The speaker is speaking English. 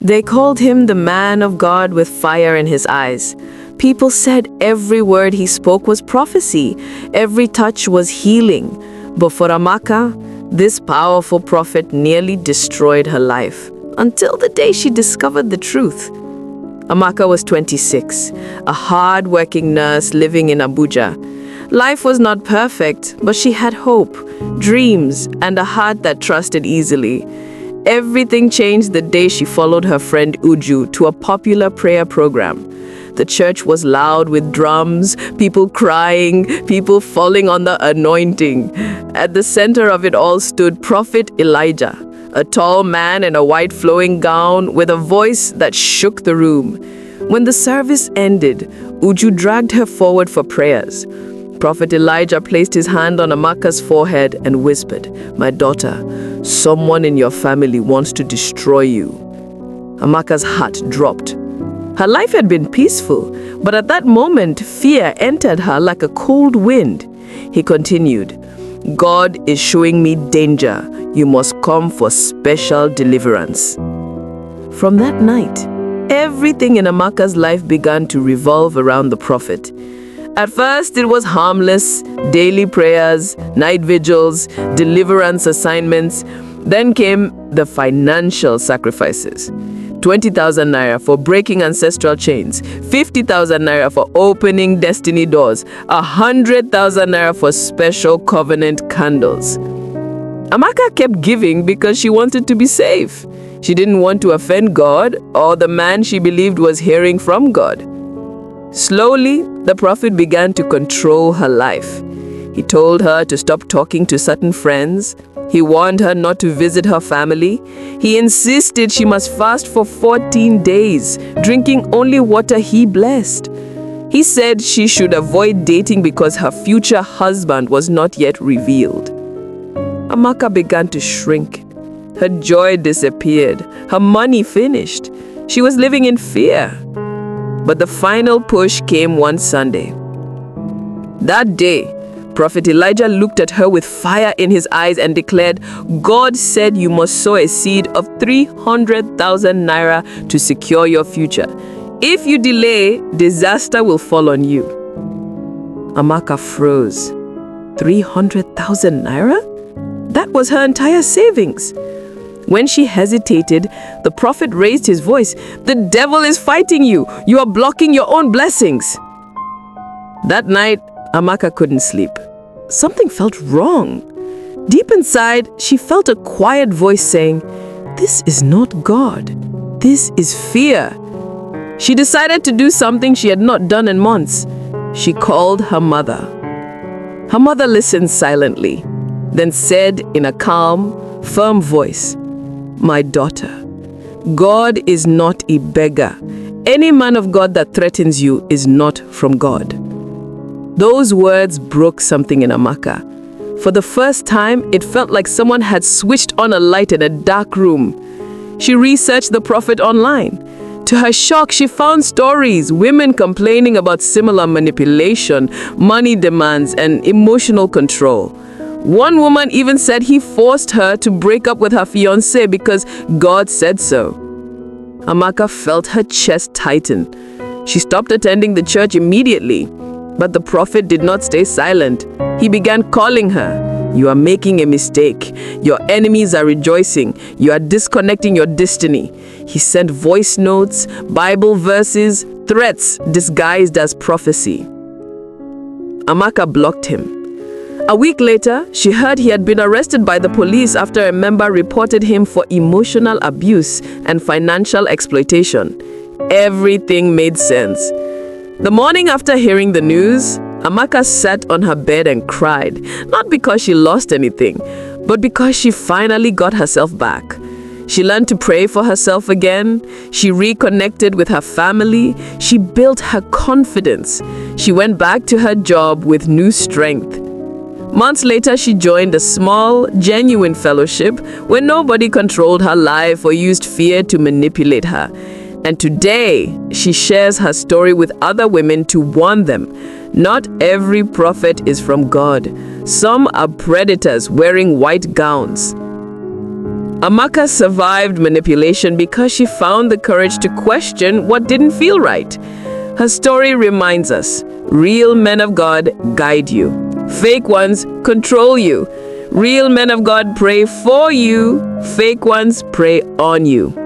They called him the man of God with fire in his eyes. People said every word he spoke was prophecy, every touch was healing. But for Amaka, this powerful prophet nearly destroyed her life, until the day she discovered the truth. Amaka was 26, a hard-working nurse living in Abuja. Life was not perfect, but she had hope, dreams, and a heart that trusted easily. Everything changed the day she followed her friend Uju to a popular prayer program. The church was loud with drums, people crying, people falling on the anointing. At the center of it all stood Prophet Elijah, a tall man in a white flowing gown with a voice that shook the room. When the service ended, Uju dragged her forward for prayers. Prophet Elijah placed his hand on Amaka's forehead and whispered, "My daughter, someone in your family wants to destroy you." Amaka's heart dropped. Her life had been peaceful, but at that moment, fear entered her like a cold wind. He continued, "God is showing me danger. You must come for special deliverance." From that night, everything in Amaka's life began to revolve around the prophet. At first, it was harmless, daily prayers, night vigils, deliverance assignments. Then came the financial sacrifices. 20,000 naira for breaking ancestral chains, 50,000 naira for opening destiny doors, 100,000 naira for special covenant candles. Amaka kept giving because she wanted to be safe. She didn't want to offend God or the man she believed was hearing from God. Slowly, the prophet began to control her life. He told her to stop talking to certain friends. He warned her not to visit her family. He insisted she must fast for 14 days, drinking only water he blessed. He said she should avoid dating because her future husband was not yet revealed. Amaka began to shrink. Her joy disappeared. Her money finished. She was living in fear. But the final push came one Sunday. That day, Prophet Elijah looked at her with fire in his eyes and declared, "God said you must sow a seed of 300,000 naira to secure your future. If you delay, disaster will fall on you." Amaka froze. 300,000 naira? That was her entire savings. When she hesitated, the prophet raised his voice, "The devil is fighting you. You are blocking your own blessings." That night, Amaka couldn't sleep. Something felt wrong. Deep inside, she felt a quiet voice saying, "This is not God. This is fear." She decided to do something she had not done in months. She called her mother. Her mother listened silently, then said in a calm, firm voice, "My daughter, God is not a beggar. Any man of God that threatens you is not from God." Those words broke something in Amaka. For the first time, it felt like someone had switched on a light in a dark room. She researched the prophet online. To her shock, she found stories, women complaining about similar manipulation, money demands, and emotional control. One woman even said he forced her to break up with her fiancé because God said so. Amaka felt her chest tighten. She stopped attending the church immediately. But the prophet did not stay silent. He began calling her. "You are making a mistake. Your enemies are rejoicing. You are disconnecting your destiny." He sent voice notes, Bible verses, threats disguised as prophecy. Amaka blocked him. A week later, she heard he had been arrested by the police after a member reported him for emotional abuse and financial exploitation. Everything made sense. The morning after hearing the news, Amaka sat on her bed and cried, not because she lost anything, but because she finally got herself back. She learned to pray for herself again. She reconnected with her family. She built her confidence. She went back to her job with new strength. Months later, she joined a small, genuine fellowship where nobody controlled her life or used fear to manipulate her. And today, she shares her story with other women to warn them. Not every prophet is from God. Some are predators wearing white gowns. Amaka survived manipulation because she found the courage to question what didn't feel right. Her story reminds us, real men of God guide you. Fake ones control you. Real men of God pray for you. Fake ones prey on you.